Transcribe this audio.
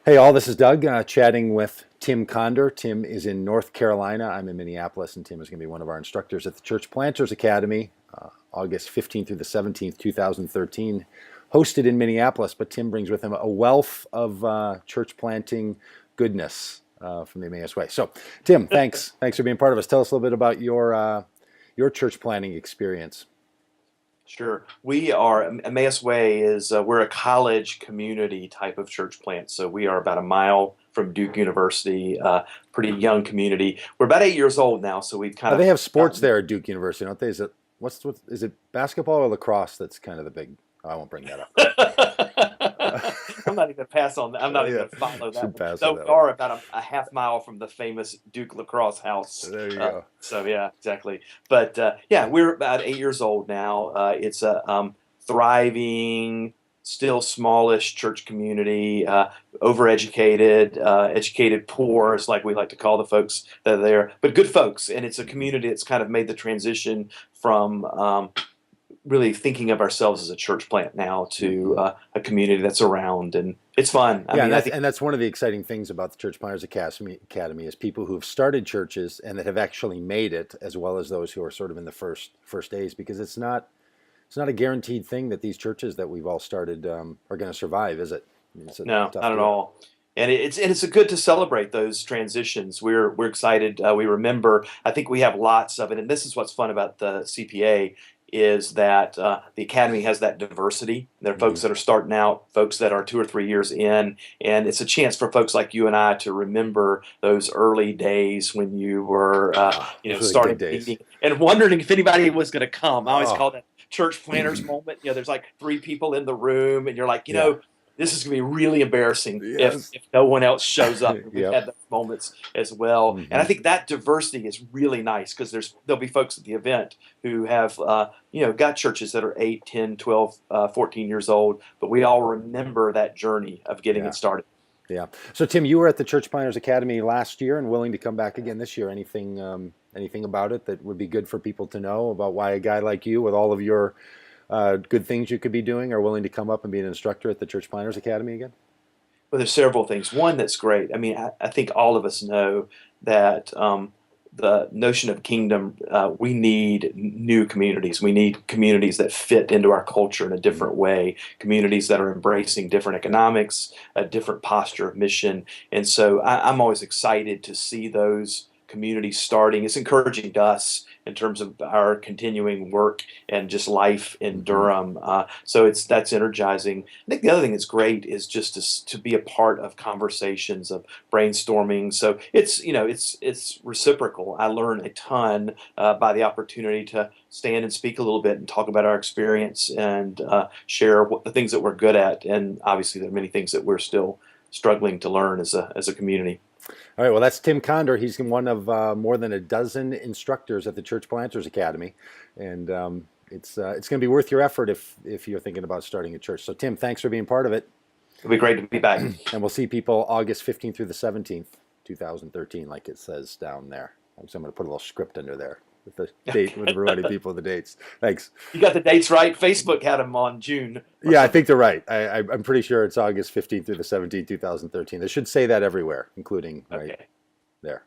Hey all, this is Doug chatting with Tim Conder. Tim is in North Carolina. I'm in Minneapolis, and Tim is going to be one of our instructors at the Church Planters Academy, August 15th through the 17th, 2013, hosted in Minneapolis. But Tim brings with him a wealth of church planting goodness from the Emmaus Way. So, Tim, thanks for being part of us. Tell us a little bit about your church planting experience. Sure. We are, Emmaus Way is, we're a college community type of church plant. So we are about a mile from Duke University, pretty young community. We're about 8 years old now, so we've kind Now, of they have sports gotten. there at Duke University, don't they? Is it basketball or lacrosse that's kind of the big? Oh, I won't bring that up. I'm not even gonna pass on that. I'm not even Yeah, gonna follow that should one. pass on Though we that one. are about a half mile from the famous Duke lacrosse house. There you go. So yeah, exactly. But yeah, we're about 8 years old now. It's a thriving, still smallish church community. Overeducated, educated poor is like we like to call the folks that are there, but good folks. And it's a community that's kind of made the transition from really thinking of ourselves as a church plant now to Mhm. a community that's around, and it's fun. I Yeah, and mean, I that's think and that's one of the exciting things about the Church Planters Academy is people who have started churches and that have actually made it, as well as those who are sort of in the first days, because it's not a guaranteed thing that these churches that we've all started are going to survive, is it? I mean, it's a no, tough not at deal. all. And it's a good to celebrate those transitions. We're excited. We remember. I think we have lots of it, and this is what's fun about the CPA is that the academy has that diversity. There are Hmm. folks that are starting out, folks that are 2 or 3 years in, and it's a chance for folks like you and I to remember those early days when you were, Ah, those were the good starting days. meeting and wondering if anybody was going to come. I always Oh, call that church planners moment. There's like three people in the room, and you're like, yeah. this is going to be really embarrassing if Yes. no one else shows up. And we've Yep. had those moments as well. And I Hmm. think that diversity is really nice because there'll be folks at the event who have got churches that are 8, 10, 12, 14 years old, but we all remember that journey of getting Yeah. it started. Yeah. So Tim, you were at the Church Planters Academy last year and willing to come back again this year. Anything about it that would be good for people to know about why a guy like you, with all of your good things you could be doing, are willing to come up and be an instructor at the Church Planters Academy again? Well, there's several things. One that's great. I mean, I think all of us know that the notion of kingdom, we need new communities. We need communities that fit into our culture in a Mm. different way, communities that are embracing different economics, a different posture of mission. And so I'm always excited to see those communities starting. It's encouraging to us in terms of our continuing work and just life in Hmm. Durham. So that's energizing. I think the other thing that's great is just to be a part of conversations of brainstorming. So it's reciprocal. I learn a ton by the opportunity to stand and speak a little bit and talk about our experience and share what the things that we're good at. And obviously, there are many things that we're still struggling to learn as a community. All right. Well, that's Tim Conder. He's one of more than a dozen instructors at the Church Planters Academy, and it's going to be worth your effort if you're thinking about starting a church. So, Tim, thanks for being part of it, It'll be great to be back. and we'll see people August 15th through the 17th, 2013, like it says down there. So I'm going to put a little script under there with the date, with reminding people of the dates. Thanks. You got the dates right. Facebook had them on June or Yeah, I something. think they're right. I'm pretty sure it's August 15th through the 17th, 2013. They should say that everywhere, including right Okay. there.